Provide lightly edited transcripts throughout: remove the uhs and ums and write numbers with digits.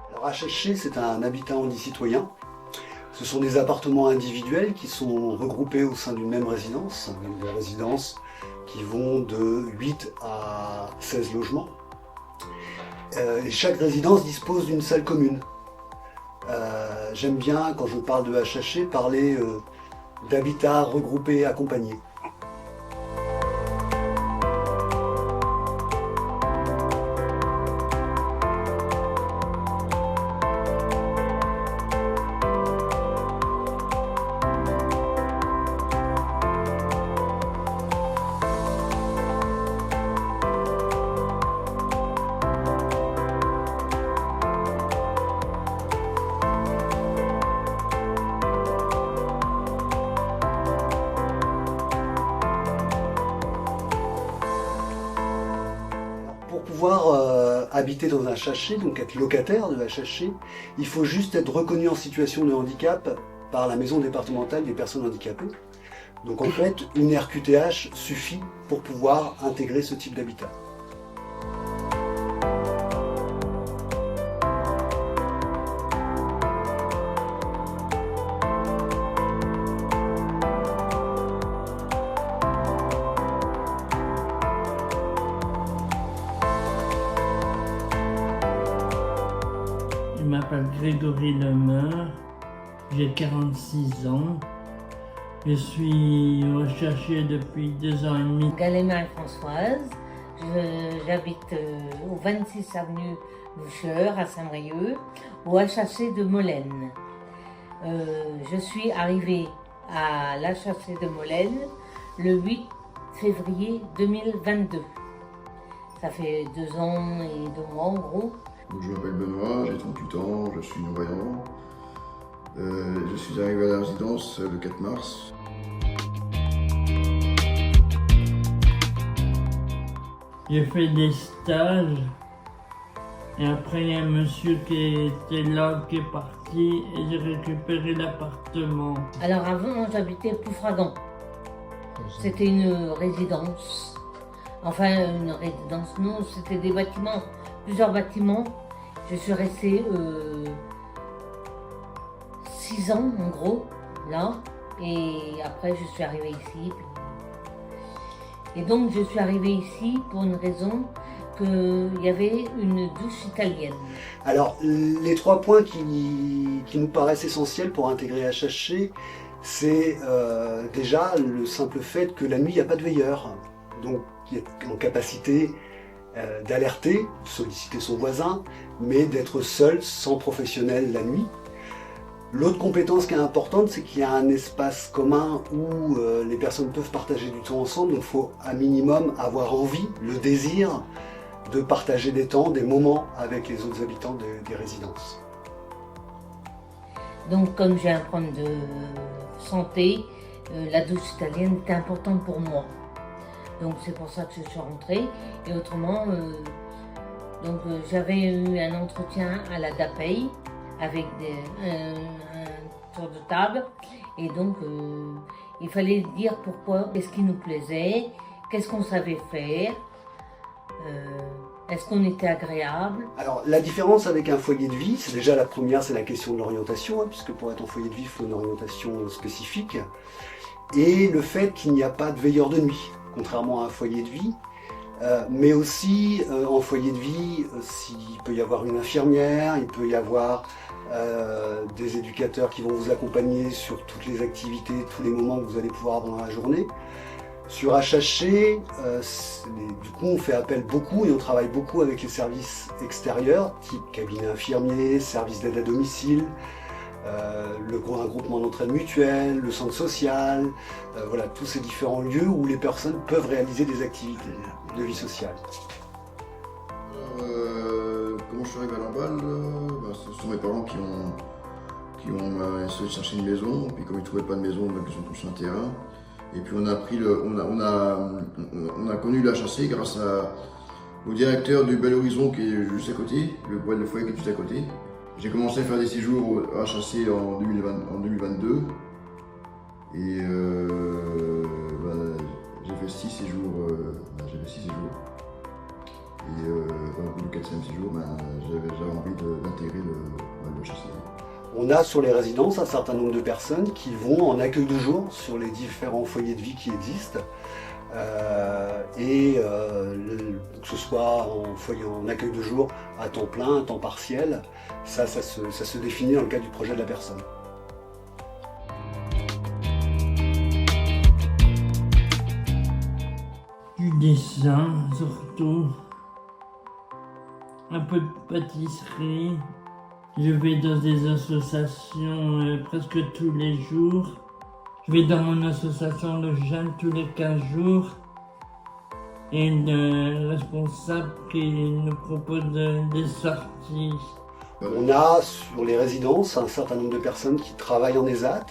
Alors HHC, c'est un habitat handi-citoyen. Ce sont des appartements individuels qui sont regroupés au sein d'une même résidence, des résidences qui vont de 8 à 16 logements. Et chaque résidence dispose d'une salle commune. J'aime bien, quand je parle de HHC, parler d'habitat regroupé accompagné. Pour pouvoir habiter dans un HHC, donc être locataire de HHC, il faut juste être reconnu en situation de handicap par la maison départementale des personnes handicapées. Donc en fait, une RQTH suffit pour pouvoir intégrer ce type d'habitat. Je m'appelle Grégory Lemeur, j'ai 46 ans. Je suis recherché depuis 2 ans et demi. Galéma et Françoise, j'habite au 26 avenue Boucheur à Saint-Brieuc, au HHC de Molène. Je suis arrivée à l'HHC de Molène le 8 février 2022. Ça fait 2 ans et 2 mois en gros. Donc, je m'appelle Benoît, j'ai 38 ans, je suis non-voyant. Je suis arrivé à la résidence le 4 mars. J'ai fait des stages et après il y a un monsieur qui était là, qui est parti et j'ai récupéré l'appartement. Alors avant, j'habitais Ploufragan. C'était une résidence. Enfin, une résidence, non, c'était des bâtiments, plusieurs bâtiments. Je suis restée 6 ans en gros, là. Et après, je suis arrivée ici. Et donc, je suis arrivée ici pour une raison qu'il y avait une douche italienne. Alors, les 3 points qui nous paraissent essentiels pour intégrer HHC, c'est déjà le simple fait que la nuit, il n'y a pas de veilleur. Donc, il est en capacité d'alerter, de solliciter son voisin, mais d'être seul, sans professionnel la nuit. L'autre compétence qui est importante, c'est qu'il y a un espace commun où les personnes peuvent partager du temps ensemble. Donc il faut à minimum avoir envie, le désir de partager des temps, des moments avec les autres habitants des résidences. Donc comme j'ai un problème de santé, la douche italienne était importante pour moi. Donc c'est pour ça que je suis rentrée. Et autrement, j'avais eu un entretien à la DAPEI avec un tour de table. Et donc il fallait dire pourquoi, qu'est-ce qui nous plaisait, qu'est-ce qu'on savait faire, est-ce qu'on était agréable. Alors la différence avec un foyer de vie, c'est déjà la première, c'est la question de l'orientation, hein, puisque pour être en foyer de vie, il faut une orientation spécifique. Et le fait qu'il n'y a pas de veilleur de nuit, contrairement à un foyer de vie. Mais aussi en foyer de vie, il peut y avoir une infirmière, il peut y avoir des éducateurs qui vont vous accompagner sur toutes les activités, tous les moments que vous allez pouvoir avoir dans la journée. Sur HHC, du coup on fait appel beaucoup et on travaille beaucoup avec les services extérieurs, type cabinet infirmier, service d'aide à domicile, un groupement d'entraide mutuelle, le centre social, voilà, tous ces différents lieux où les personnes peuvent réaliser des activités de vie sociale. Comment je suis arrivé à Lamballe, ce sont mes parents qui ont essayé de chercher une maison, puis comme ils ne trouvaient pas de maison, ils ont touché un terrain. Et puis on a connu la HHC grâce au directeur du Bel Horizon qui est juste à côté, le foyer qui est juste à côté. J'ai commencé à faire des séjours à HHC en 2022 et on a sur les résidences un certain nombre de personnes qui vont en accueil de jour sur les différents foyers de vie qui existent. Que ce soit en accueil de jour à temps plein, à temps partiel, ça se définit dans le cadre du projet de la personne. Du dessin surtout, un peu de pâtisserie. Je vais dans des associations presque tous les jours. Je vais dans mon association Le Jeune tous les 15 jours. Et le responsable qui nous propose des sorties. On a sur les résidences un certain nombre de personnes qui travaillent en ESAT.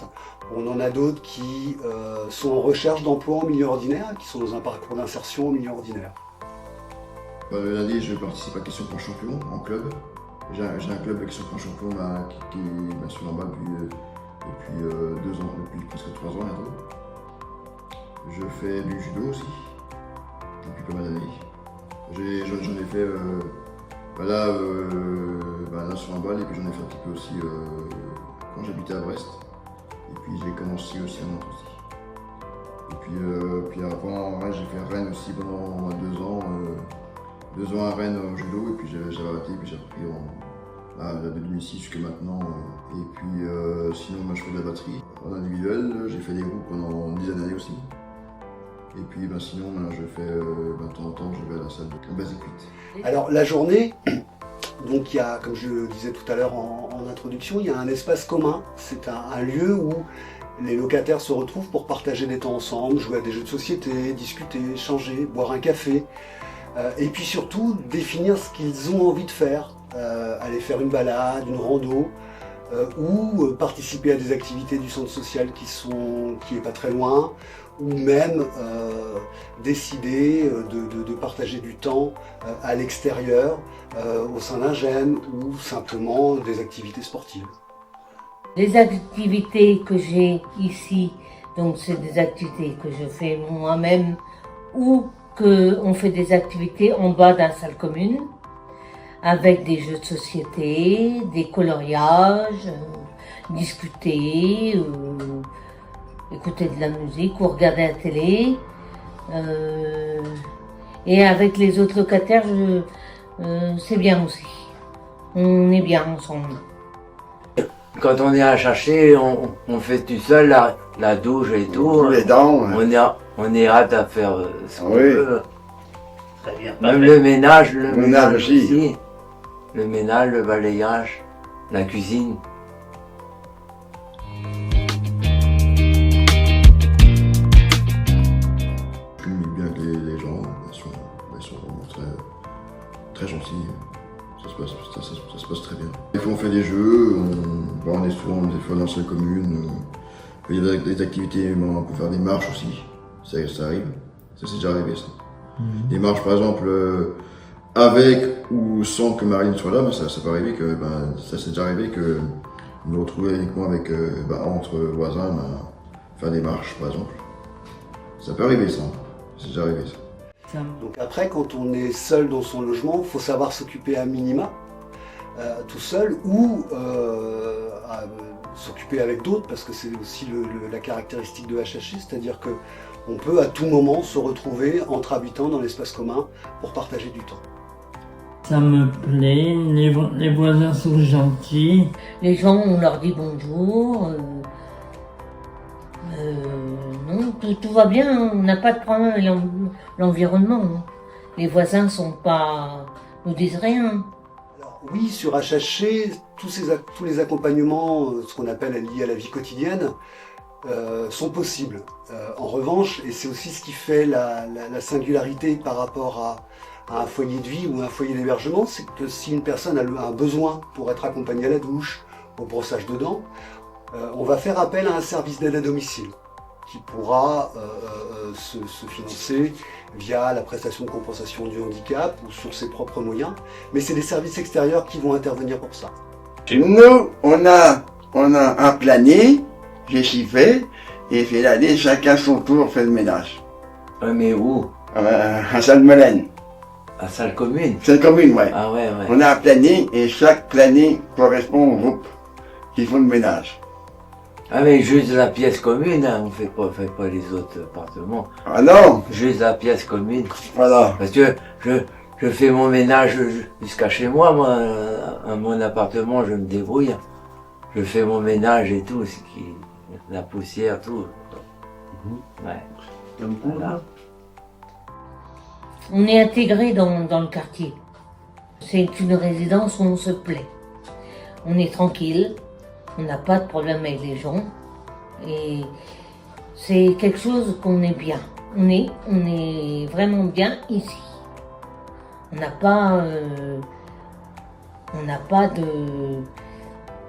On en a d'autres qui sont en recherche d'emploi en milieu ordinaire, qui sont dans un parcours d'insertion au milieu ordinaire. Le lundi, je participe à Question pour Champion en club. J'ai un club Question pour Champion qui est sur l'emballe depuis 2 ans, depuis presque 3 ans bientôt. Je fais du judo aussi, depuis pas mal d'années. J'en ai fait là sur l'emballe, et puis j'en ai fait un petit peu aussi quand j'habitais à Brest. Et puis j'ai commencé aussi à Nantes aussi. Et puis avant, j'ai fait Rennes aussi pendant 2 ans. 2 ans à Rennes au judo, et puis j'avais arrêté, et puis j'ai repris de 2006 jusqu'à maintenant. Et puis sinon, je fais de la batterie en individuel, j'ai fait des groupes pendant une dizaine d'années aussi. Et puis sinon, je fais de temps en temps, je vais à la salle de Basic 8. Alors la journée, donc il y a, comme je le disais tout à l'heure en introduction, il y a un espace commun. C'est un lieu où les locataires se retrouvent pour partager des temps ensemble, jouer à des jeux de société, discuter, échanger, boire un café. Et puis surtout, définir ce qu'ils ont envie de faire, aller faire une balade, une rando, ou participer à des activités du centre social qui est pas très loin, ou même décider de partager du temps à l'extérieur, au sein d'un GEM, ou simplement des activités sportives. Les activités que j'ai ici, donc c'est des activités que je fais moi-même, ou qu'on fait des activités en bas dans la salle commune, avec des jeux de société, des coloriages, discuter, écouter de la musique ou regarder la télé. Et avec les autres locataires, c'est bien aussi. On est bien ensemble. Quand on est à chercher, on fait tout seul la douche et tout. Les dents. On est hâte à faire ce qu'on Oui. veut. Très bien. Même le ménage, aussi. Le ménage, le balayage, la cuisine. Je communique bien avec les gens, ils sont vraiment très gentils. Ça se passe très bien. Des fois on fait des jeux, on est souvent des fois dans la salle commune. Il y a des activités, on peut faire des marches aussi, ça arrive. Ça c'est déjà arrivé ça. Des marches par exemple avec ou sans que Marine soit là, ça peut arriver que ça s'est déjà arrivé que nous retrouver uniquement avec entre voisins, faire des marches par exemple. Ça peut arriver ça, c'est déjà arrivé ça. Donc après, quand on est seul dans son logement, il faut savoir s'occuper à minima, tout seul, ou s'occuper avec d'autres, parce que c'est aussi la caractéristique de HHI, c'est-à-dire qu'on peut à tout moment se retrouver entre habitants dans l'espace commun pour partager du temps. Ça me plaît, les voisins sont gentils. Les gens, on leur dit bonjour. Non, tout va bien, hein. On n'a pas de problème avec l'environnement. Hein. Les voisins nous disent rien. Alors, oui, sur HHC, tous les accompagnements, ce qu'on appelle liés à la vie quotidienne, sont possibles. En revanche, et c'est aussi ce qui fait la singularité par rapport à un foyer de vie ou un foyer d'hébergement, c'est que si une personne a un besoin pour être accompagnée à la douche, au brossage de dents, on va faire appel à un service d'aide à domicile qui pourra se financer via la prestation de compensation du handicap ou sur ses propres moyens, mais c'est les services extérieurs qui vont intervenir pour ça. Nous, on a un planier, j'ai chiffré, et fait l'année, chacun son tour fait le ménage. Mais où? À Sainte-Molaine. À salle commune? C'est une commune, ouais. Ah ouais. On a un planning et chaque planning correspond au groupe qui font le ménage. Ah mais juste la pièce commune, hein, on fait pas les autres appartements. Ah non, Juste la pièce commune. voilà. Parce que je fais mon ménage jusqu'à chez moi, à mon appartement, je me débrouille. Je fais mon ménage et tout, la poussière, tout. Ouais. Voilà. On est intégré dans le quartier. C'est une résidence où on se plaît. On est tranquille, on n'a pas de problème avec les gens. Et c'est quelque chose qu'on est bien. On est vraiment bien ici. On n'a pas de...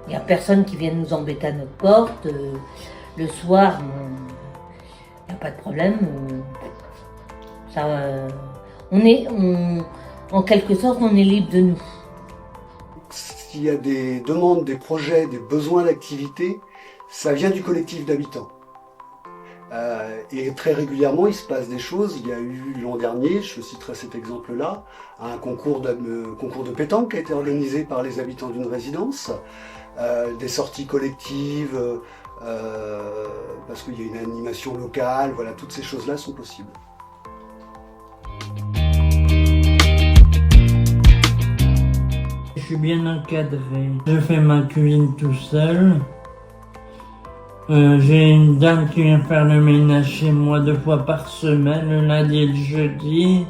Il n'y a personne qui vient nous embêter à notre porte. Le soir, il n'y a pas de problème. En quelque sorte, on est libre de nous. S'il y a des demandes, des projets, des besoins d'activité, ça vient du collectif d'habitants. Et très régulièrement, il se passe des choses. Il y a eu l'an dernier, je citerai cet exemple-là, un concours de pétanque qui a été organisé par les habitants d'une résidence, des sorties collectives, parce qu'il y a une animation locale, voilà, toutes ces choses-là sont possibles. Je suis bien encadré. Je fais ma cuisine tout seul. J'ai une dame qui vient faire le ménage chez moi 2 fois par semaine, le lundi et le jeudi.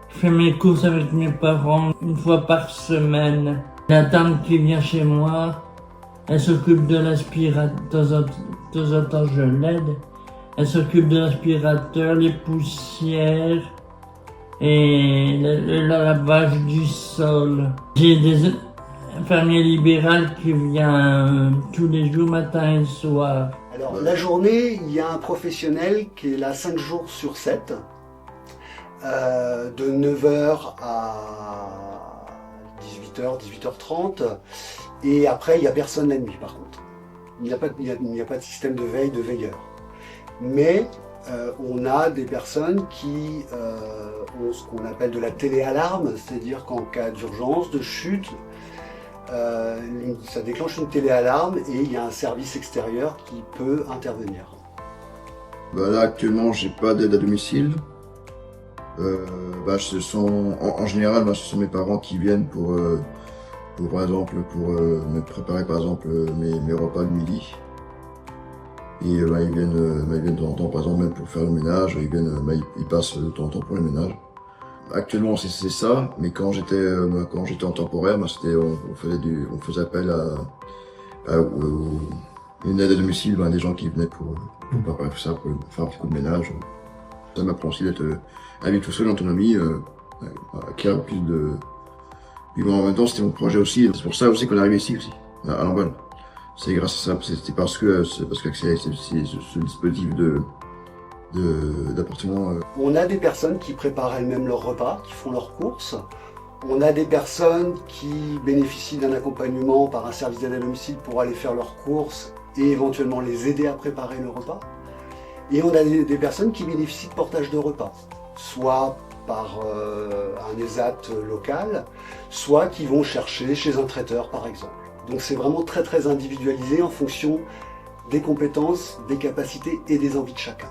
Je fais mes courses avec mes parents 1 fois par semaine. La dame qui vient chez moi, elle s'occupe de l'aspirateur, de temps en temps je l'aide. Elle s'occupe de l'aspirateur, les poussières et le lavage du sol. J'ai des infirmier libéral qui vient tous les jours, matin et soir. Alors la journée, il y a un professionnel qui est là 5 jours sur 7, de 9h à 18h, 18h30, et après il n'y a personne la nuit par contre. Il n'y a pas de système de veille, de veilleur. Mais on a des personnes qui ont ce qu'on appelle de la téléalarme, c'est-à-dire qu'en cas d'urgence, de chute, ça déclenche une téléalarme et il y a un service extérieur qui peut intervenir. Là actuellement j'ai pas d'aide à domicile. En général ce sont mes parents qui viennent pour par exemple me préparer par exemple mes repas de midi. Et ils viennent de temps en temps, par exemple même pour faire le ménage, ils passent de temps en temps pour le ménage. Actuellement c'est ça, mais quand j'étais en temporaire, on faisait appel à une aide à domicile, des gens qui venaient pour préparer tout ça, pour faire un petit coup de ménage. Ça m'apprend aussi d'être à vivre tout seul en autonomie, acquérir plus de... Puis en même temps c'était mon projet aussi, c'est pour ça aussi qu'on est arrivé ici aussi, à Lamballe. C'est grâce à ça, c'est parce que c'est ce dispositif d'appartement. On a des personnes qui préparent elles-mêmes leurs repas, qui font leurs courses. On a des personnes qui bénéficient d'un accompagnement par un service d'aide à domicile pour aller faire leurs courses et éventuellement les aider à préparer le repas. Et on a des personnes qui bénéficient de portage de repas, soit par un ESAT local, soit qui vont chercher chez un traiteur par exemple. Donc c'est vraiment très très individualisé en fonction des compétences, des capacités et des envies de chacun.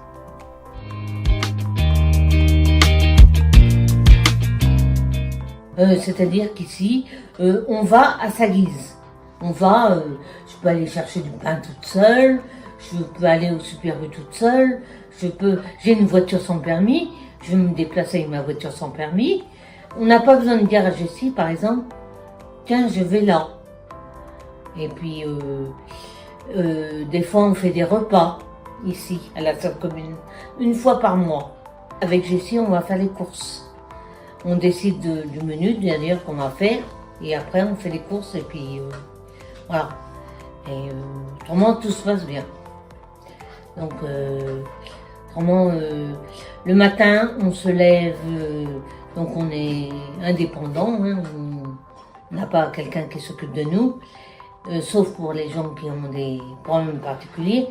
C'est-à-dire qu'ici, on va à sa guise. Je peux aller chercher du pain toute seule, je peux aller au Super U toute seule, j'ai une voiture sans permis, je vais me déplacer avec ma voiture sans permis. On n'a pas besoin de dire à Jessie, par exemple, tiens, je vais là. Et puis, des fois, on fait des repas ici, à la salle commune, 1 fois par mois. Avec Jessie, on va faire les courses. On décide du menu, d'ailleurs, qu'on va faire, et après, on fait les courses, et puis, voilà. Et autrement, tout se passe bien. Donc, autrement, le matin, on se lève, donc on est indépendant, hein, on n'a pas quelqu'un qui s'occupe de nous. Sauf pour les gens qui ont des problèmes particuliers.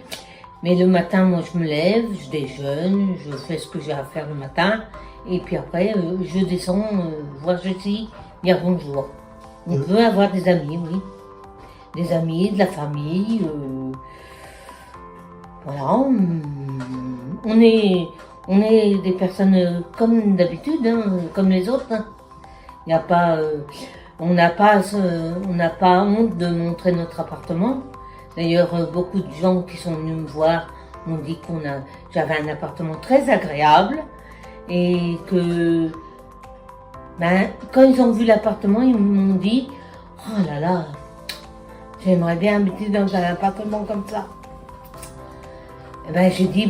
Mais le matin, moi, je me lève, je déjeune, je fais ce que j'ai à faire le matin. Et puis après, je descends voir Jessie, dire bonjour. On peut avoir des amis, oui. des amis, de la famille. Voilà, on est des personnes comme d'habitude, hein, comme les autres. Hein. Il y a pas, on n'a pas honte de montrer notre appartement. D'ailleurs, beaucoup de gens qui sont venus me voir m'ont dit j'avais un appartement très agréable et que quand ils ont vu l'appartement, ils m'ont dit oh là là, j'aimerais bien habiter dans un appartement comme ça. Et j'ai dit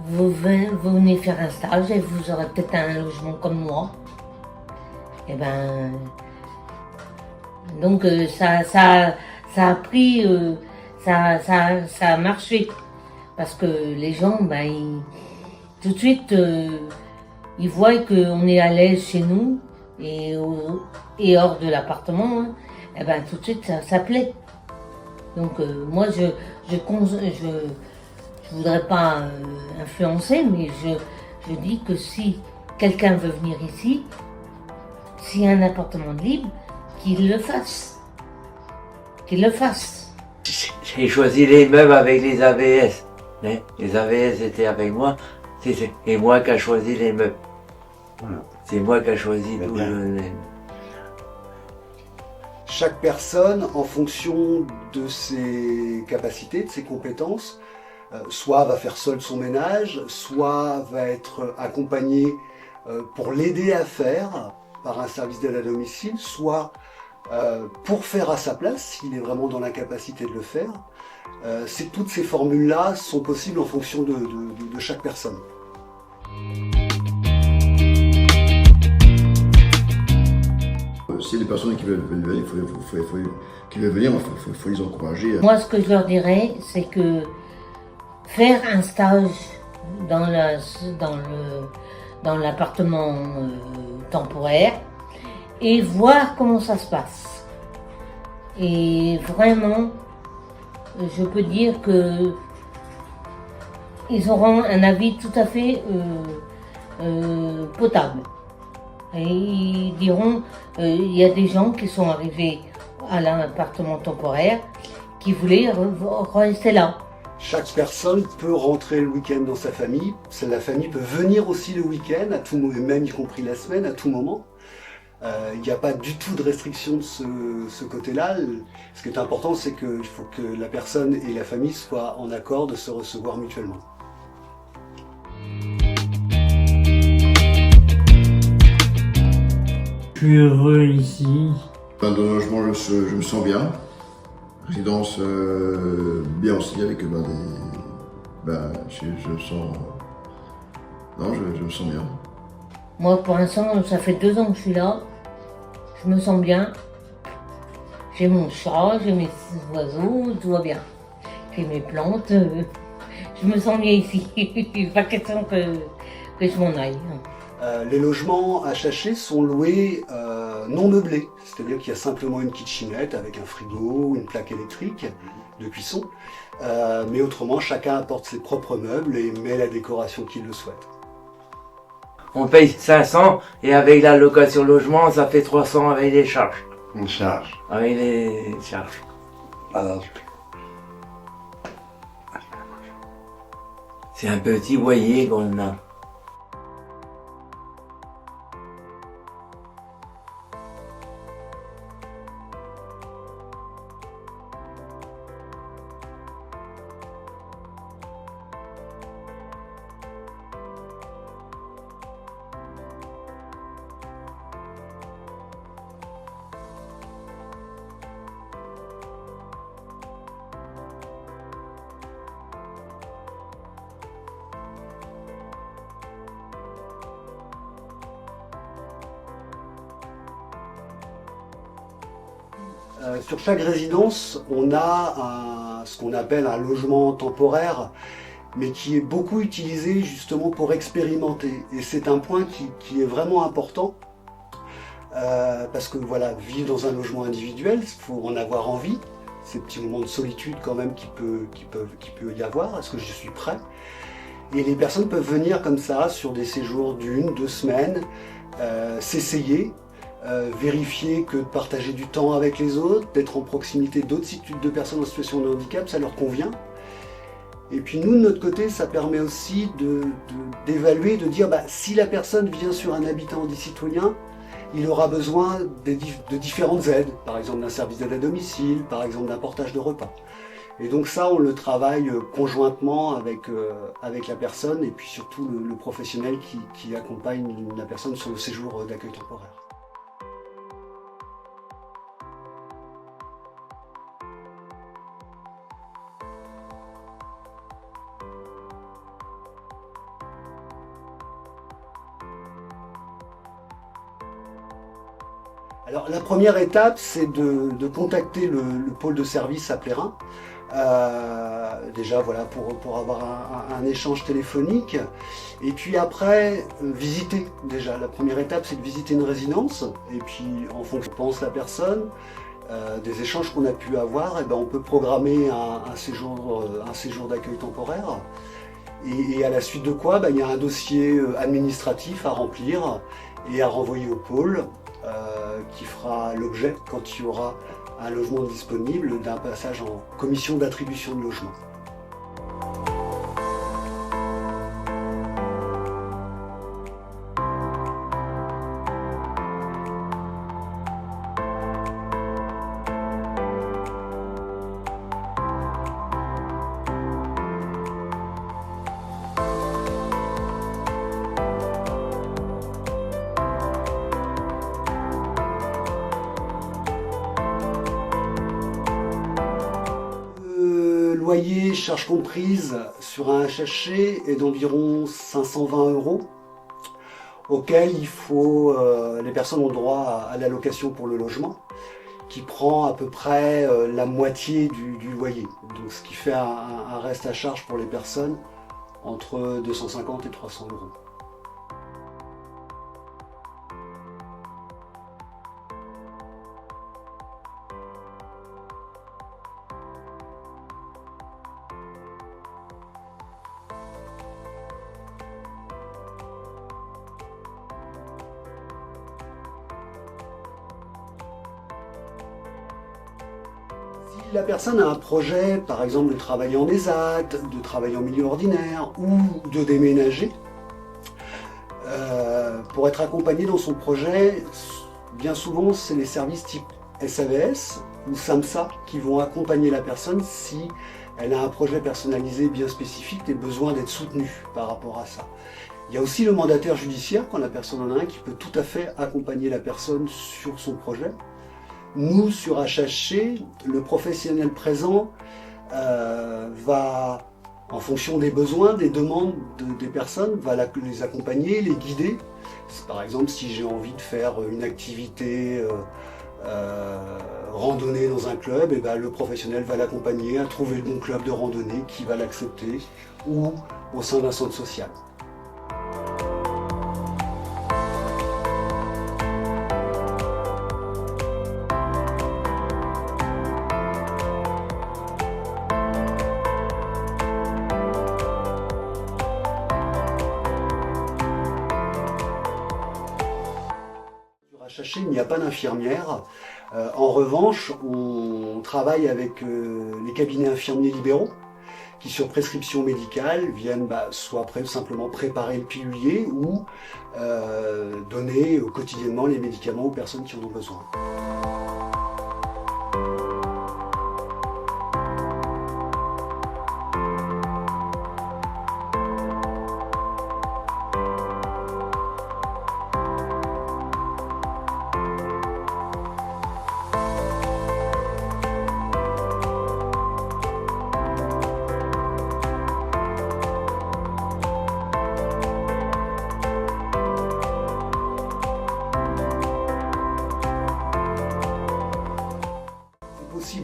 vous venez faire un stage et vous aurez peut-être un logement comme moi. Et donc ça a pris, ça a marché parce que les gens, tout de suite, ils voient qu'on est à l'aise chez nous et hors de l'appartement, hein, tout de suite ça plaît. Donc moi je voudrais pas influencer, mais je dis que si quelqu'un veut venir ici, s'il y a un appartement de libre, qu'il le fasse. Qu'il le fasse. J'ai choisi les meubles avec les AVS. Hein? Les AVS étaient avec moi, et moi qui ai choisi les meubles. Voilà. C'est moi qui ai choisi tout le... Chaque personne, en fonction de ses capacités, de ses compétences, soit va faire seul son ménage, soit va être accompagné pour l'aider à faire par un service d'aide à domicile, soit pour faire à sa place, s'il est vraiment dans l'incapacité de le faire. Toutes ces formules-là sont possibles en fonction de chaque personne. Si les personnes qui veulent venir, il faut les encourager. Moi, ce que je leur dirais, c'est que faire un stage dans l'appartement temporaire et voir comment ça se passe. Et vraiment, je peux dire que ils auront un avis tout à fait potable. Et ils diront, il y a des gens qui sont arrivés à l'appartement temporaire qui voulaient rester là. Chaque personne peut rentrer le week-end dans sa famille. La famille peut venir aussi le week-end, à tout moment, même y compris la semaine, à tout moment. Il n'y a pas du tout de restriction de ce côté-là. Ce qui est important, c'est qu'il faut que la personne et la famille soient en accord de se recevoir mutuellement. Je suis heureux ici. Dans le logement, je me sens bien. Résidence bien aussi avec je me sens bien. Moi pour l'instant ça fait 2 ans que je suis là, je me sens bien. J'ai mon chat, j'ai mes oiseaux, tout va bien. J'ai mes plantes, je me sens bien ici. Il n'est pas question que je m'en aille. Les logements HHC sont loués non meublés, c'est-à-dire qu'il y a simplement une kitchenette avec un frigo, une plaque électrique de cuisson, mais autrement chacun apporte ses propres meubles et met la décoration qu'il le souhaite. On paye 500 et avec la location logement ça fait 300 avec les charges. Une charge. Avec les charges. Alors, c'est un petit loyer qu'on a. Sur chaque résidence, on a ce qu'on appelle un logement temporaire, mais qui est beaucoup utilisé justement pour expérimenter. Et c'est un point qui est vraiment important, parce que voilà, vivre dans un logement individuel, il faut en avoir envie. Ces petits moments de solitude quand même qui peut y avoir. Est-ce que je suis prêt? Et les personnes peuvent venir comme ça sur des séjours d'1, 2 semaines, s'essayer. vérifier que de partager du temps avec les autres, d'être en proximité d'autres de personnes en situation de handicap, ça leur convient. Et puis nous, de notre côté, ça permet aussi d'évaluer, de dire si la personne vient sur un habitat handi-citoyen, il aura besoin de différentes aides, par exemple d'un service d'aide à domicile, par exemple d'un portage de repas. Et donc ça, on le travaille conjointement avec la personne et puis surtout le professionnel qui accompagne la personne sur le séjour d'accueil temporaire. Alors la première étape, c'est de contacter le pôle de service à Plérin. Déjà voilà pour avoir un échange téléphonique et puis après visiter. Déjà la première étape, c'est de visiter une résidence et puis en fonction de pense la personne, des échanges qu'on a pu avoir, on peut programmer un séjour d'accueil temporaire et à la suite de quoi il y a un dossier administratif à remplir et à renvoyer au pôle qui fera l'objet, quand il y aura un logement disponible, d'un passage en commission d'attribution de logement. Loyer, charges comprises sur un HHC est d'environ 520 €, auquel les personnes ont droit à l'allocation pour le logement, qui prend à peu près la moitié du loyer. Donc, ce qui fait un reste à charge pour les personnes entre 250 et 300 €. Si la personne a un projet, par exemple de travailler en ESAT, de travailler en milieu ordinaire ou de déménager, pour être accompagné dans son projet, bien souvent c'est les services type SAVS ou SAMSA qui vont accompagner la personne si elle a un projet personnalisé bien spécifique et besoin d'être soutenue par rapport à ça. Il y a aussi le mandataire judiciaire, quand la personne en a un, qui peut tout à fait accompagner la personne sur son projet. Nous, sur HHC, le professionnel présent va, en fonction des besoins, des demandes des personnes, va les accompagner, les guider. Par exemple, si j'ai envie de faire une activité randonnée dans un club, le professionnel va l'accompagner à trouver le bon club de randonnée qui va l'accepter, ou au sein d'un centre social. Il n'y a pas d'infirmière. En revanche, on travaille avec les cabinets infirmiers libéraux qui, sur prescription médicale, viennent soit simplement préparer le pilulier ou donner quotidiennement les médicaments aux personnes qui en ont besoin.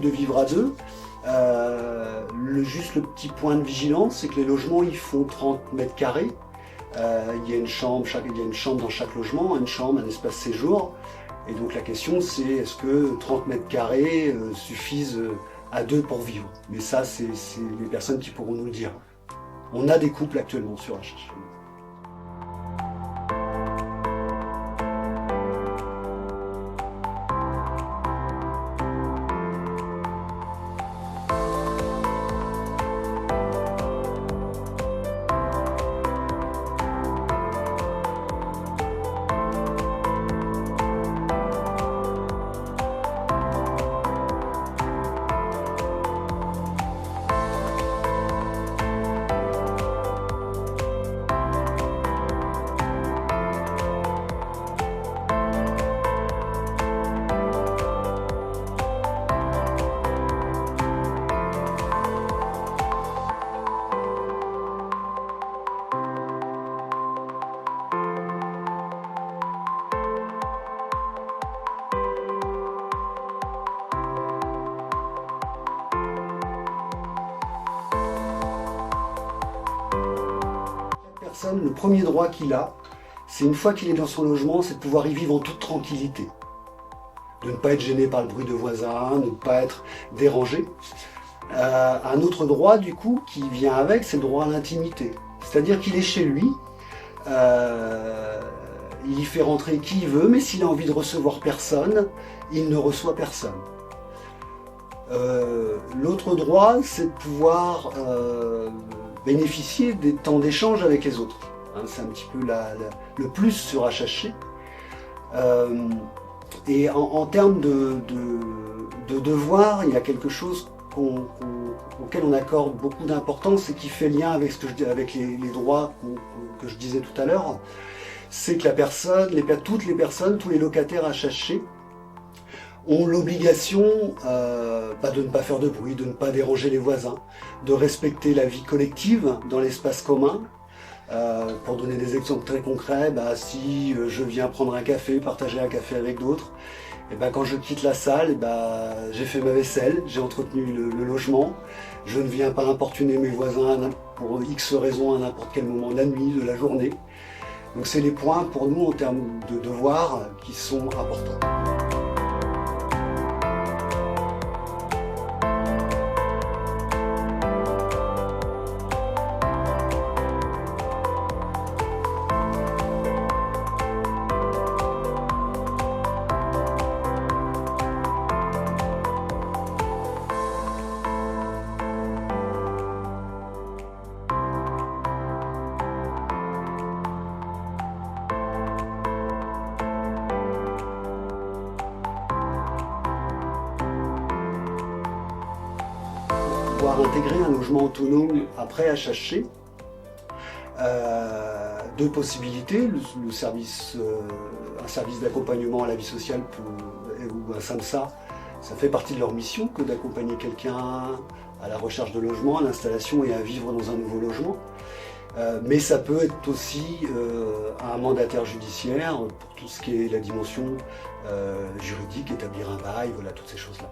De vivre à deux. Juste le petit point de vigilance, c'est que les logements ils font 30 mètres carrés. Il y a une chambre dans chaque logement, une chambre, un espace séjour. Et donc la question c'est est-ce que 30 mètres carrés suffisent à deux pour vivre? Mais ça c'est les personnes qui pourront nous le dire. On a des couples actuellement sur HHC. personne, le premier droit qu'il a, c'est une fois qu'il est dans son logement, c'est de pouvoir y vivre en toute tranquillité. De ne pas être gêné par le bruit de voisins, de ne pas être dérangé. Un autre droit, du coup, qui vient avec, c'est le droit à l'intimité. C'est-à-dire qu'il est chez lui, il y fait rentrer qui il veut, mais s'il a envie de recevoir personne, il ne reçoit personne. L'autre droit, c'est de pouvoir bénéficier des temps d'échange avec les autres. Hein, c'est un petit peu le plus sur HHC. Et en termes de devoir, il y a quelque chose auquel on accorde beaucoup d'importance et qui fait lien avec, avec les droits que je disais tout à l'heure. C'est que toutes les personnes, tous les locataires HHC ont l'obligation de ne pas faire de bruit, de ne pas déranger les voisins, de respecter la vie collective dans l'espace commun. Pour donner des exemples très concrets, si je viens prendre un café, partager un café avec d'autres, et quand je quitte la salle, j'ai fait ma vaisselle, j'ai entretenu le logement, je ne viens pas importuner mes voisins pour X raisons à n'importe quel moment de la nuit, de la journée. Donc c'est les points pour nous en termes de devoirs qui sont importants. Pouvoir intégrer un logement autonome après HHC. Deux possibilités, un service d'accompagnement à la vie sociale ou un SAMSA, ça fait partie de leur mission que d'accompagner quelqu'un à la recherche de logement, à l'installation et à vivre dans un nouveau logement. Mais ça peut être aussi un mandataire judiciaire pour tout ce qui est la dimension juridique, établir un bail, voilà, toutes ces choses-là.